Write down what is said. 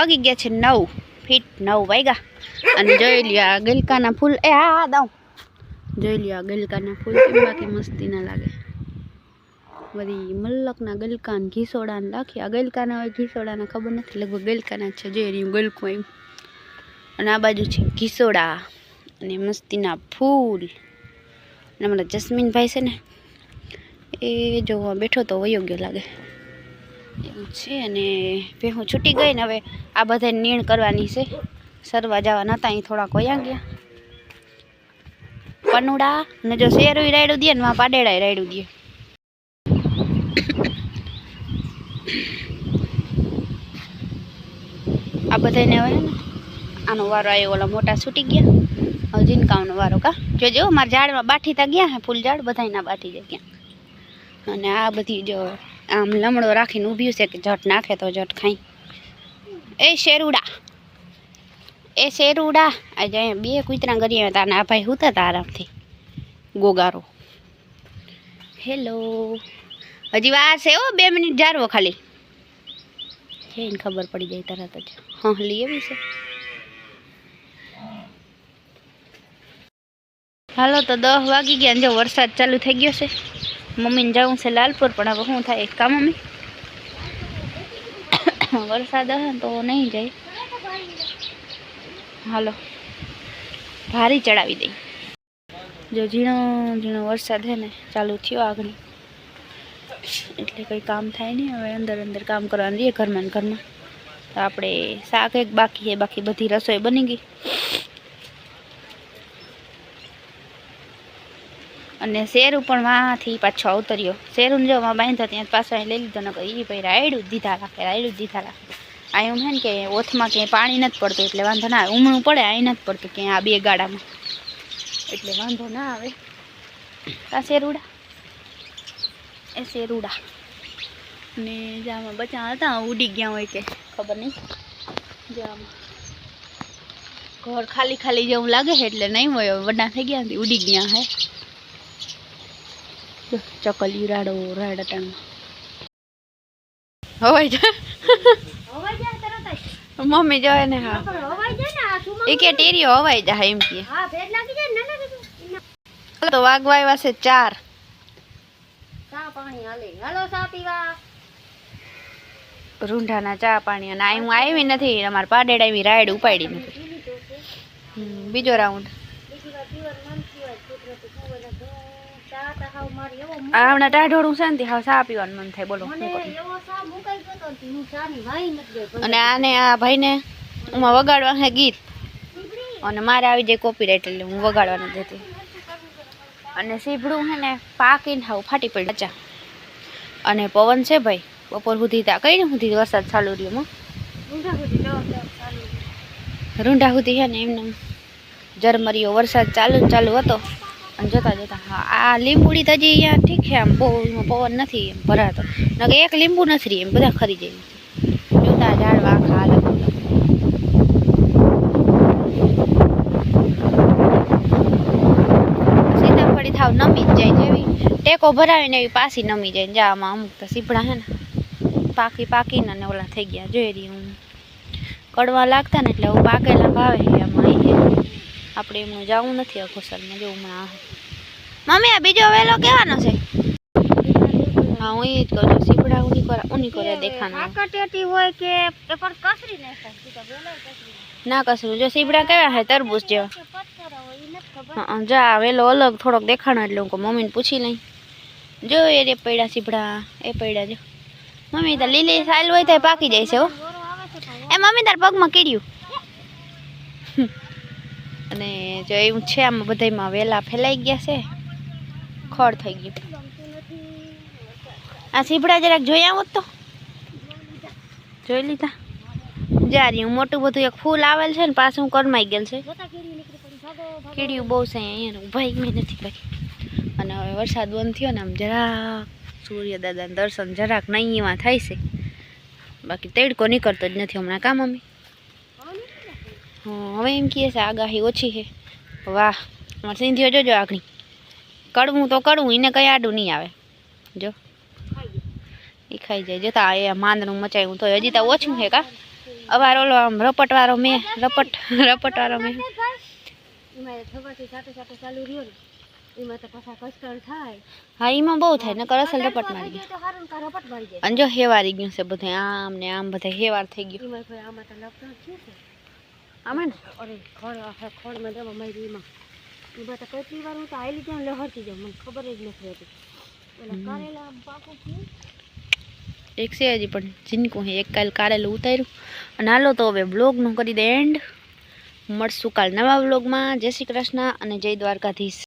વાગી ગયા છે 9 ફીટ 9 વાગ્યા અને જોઈ લ્યો આ ગલકાના ફૂલ એ હા દઉં જોઈ લ્યો આ ગલકાના ફૂલ કેમ બાકી મસ્તી ના લાગે વળી મલ્લકના ગલકાન ઘીસોડાને રાખી આ ગલકાના હોય ઘીસોડાને ખબર નથી લગભગ ગલકાના છે જોઈ રહ્યું ગલકું એમ અને આ બાજુ છે ઘીસોડા અને મસ્તીના ફૂલ અને અમારા જસ્મીનભાઈ છે ને એ જોવા બેઠો તો વયો ગયો લાગે એવું છે અને ભેહું છૂટી ગઈ ને હવે આ બધા નીણ કરવાની છે સરવા જવા નતા અહીં થોડાક વયા ગયા પનુડા ને જો શેરું રાયડું દે ને માં પાડેડા રાયડું દે આ બધાને હવે ને આનો વારો આવ્યો ઓલા મોટા છૂટી ગયા હવે જીનકાનો વારો કા જોજો મારા ઝાડમાં બાઠીતા ગયા હે ફૂલ ઝાડ બધાયના બાઠી જાય ગયા અને આ બધી જો આમ લમડો રાખીને ઊભ્યું છે કે જટ નાખે તો જટ ખાઈ એ શેરુડા આજે અહીંયા બે કૂતરા કરી આવ્યા તાને આ ભાઈ હુતા હતા આરામથી ગોગારો હેલો હજી વાર છે ઓ 2 મિનિટ જારવો ખાલી એને ખબર પડી જાય તરત જ હા લઈ આવી છે હાલો તો 10 વાગી ગયા જો વરસાદ ચાલુ થઈ ગયો છે મમ્મીને જવું છે લાલપુર પણ હવે શું થાય કા મમ્મી વરસાદ હશે તો નહીં જાય હાલો ભારી ચડાવી દઈ જો ઝીણો ઝીણો વરસાદ છે ને ચાલુ થયો આગળ એટલે કંઈ કામ થાય નહીં હવે અંદર અંદર કામ કરવાનું રહીએ ઘરમાં ને ઘરમાં તો આપણે શાક એક બાકી છે બાકી બધી રસોઈ બની ગઈ અને શેરું પણ વાંથી પાછો અવતર્યો શેરું જો બાંધો ત્યાં પાછો અહીં લઈ લીધો ને એ ભાઈ રાયડું દીધા રાખે આ એમ છે ને કે ઓથમાં ક્યાંય પાણી નથી પડતું એટલે વાંધો ના આવે ઉમણું પડે અહીં નથી પડતું ક્યાંય આ 2 ગાડામાં એટલે વાંધો ના આવે આ શેરુડા એ શેરુડા ને જામાં બચા હતા ઉડી ગયા હોય કે ખબર નહીં જામાં ઘર ખાલી ખાલી જેવું લાગે છે એટલે નહીં હોય વડા થઈ ગયા નથી ઉડી ગયા હે ચકલી રાડો રાડટાણ હવાઈ જા મમ્મી જોવે ને હા એ કે ટેરીઓ હવાઈ જા એમ કે તો વાગવા આવ્યા છે 4 ચા પાણી હાલે હાલો ચા પીવા રૂંઢાના ચા પાણી અને હું આવી નથી અમાર પાડેડા આવી રાઈડ ઉપાડી નથી બીજો રાઉન્ડ હમણાં ટાઢોળું શાંતિ હા ચા પીવાનું મન થાય બોલો અને આને આ ભાઈને હું વગાડવા હે ગીત અને મારે આવી જાય કોપીરાઈટ એટલે હું વગાડવા નથી દેતી અને સીભડું હે ને પાકીને હાવ ફાટી પડ્યું ચા અને પવન છે ભાઈ બપોર સુધી તા કઈ ને સુધી વરસાદ ચાલુ રહ્યો રૂંઢા સુધી છે ને એમને ઝરમરીયો વરસાદ ચાલુ હતો અને જતા જતા હા આ લીંબુડી તો હજી અહીંયા ઠીક છે આમ બહુ પવન નથી એમ ભરાતો નકે એક લીંબુ નથી એમ બધા ખરી જાય જોતા ઝાડવા આખા અલગ સીતાફળી થાવ નમી જ જાય જેવી ટેકો ભરાવીને એવી પાછી નમી જાય જા આમાં અમુક તો સીપડા હે ને પાકીને ને ઓલા થઈ ગયા જોઈ રહી હું કડવા લાગતા ને એટલે હું પાકેલા ભાવે આમાં અહીં આપણે એમનું જવું નથી અઘોસરમાં જો હમણાં મમ્મી આ બીજો વેલો કહેવાનો છે હા હું એ જ કહું છું સીપડા ઉની કરે દેખાના હોય કે પેપર કસરી ના કસરું જો સીપડા કેવા હે તરબૂચ જેવા હા જા વેલો અલગ થોડોક દેખાણો એટલે હું કહું મમ્મીને પૂછી લઈ જો એ રે પૈડા સીપડા એ પૈડા જો મમ્મી તાર લીલી સાલ હોય તો પાકી જાય છે હો એ મમ્મી તાર પગમાં કીડ્યું અને જો એવું છે આમાં બધામાં વેલા ફેલાઈ ગયા છે ખડ થઈ ગયું આ સીપડા જરાક જોઈ આવો તો જોઈ લીધા જારી હું મોટું બધું એક ફૂલ આવેલ છે ને પાછું કરમાઈ ગયેલ છે કીડિયું બહુ છે અહીંયા ઉભા મેં નથી ભાઈ અને હવે વરસાદ બંધ થયો ને આમ જરાક સૂર્ય દાદાના દર્શન જરાક નહીંમાં થાય છે બાકી તડકો નીકળતો જ નથી હમણાં કા મમ્મી હા હવે એમ કહે છે આગાહી ઓછી છે વાહ અમારે સિંધીઓ જોજો આગળ કડવું તો કડવું એને કંઈ આડું નહીં આવે જો એ ખાઈ જાય જતા એ માંદનું મચાયું તો હજી તો ઓછું છે કા અવાર ઓલો આમ રપટવાળો મેં રપટવાળો મેં એમાં થવાથી સાથે સાથે ચાલુ રહ્યો ને એમાં તો પાછા કસ્ટર્ડ થાય. હા એમાં બહુ થાય નકર અસલ રપટ મારી ગયું તો હારું કા રપટ મારી જાય. અને જો હેવારી ગયું છે બધે આમ ને આમ બધે હેવાર થઈ ગયું એમાં કોઈ આમાં તો લપટ શું છે આમાં ને અરે ખોળમાં દેવા મારી એમાં એમાં તો કેટલી વાર હું તો આવેલી જાઉં લહરતી જાઉં મને ખબર જ નથી રહેતી. એટલે કારેલા પાકું થયું એક છે હજી પણ જીનકું હે એક કાલ કારેલું ઉતાર્યું અને હાલો તો હવે બ્લોગનું કરી દે એન્ડ મળશું કાલ નવા બ્લોગમાં. જય શ્રી કૃષ્ણ અને જય દ્વારકાધીશ.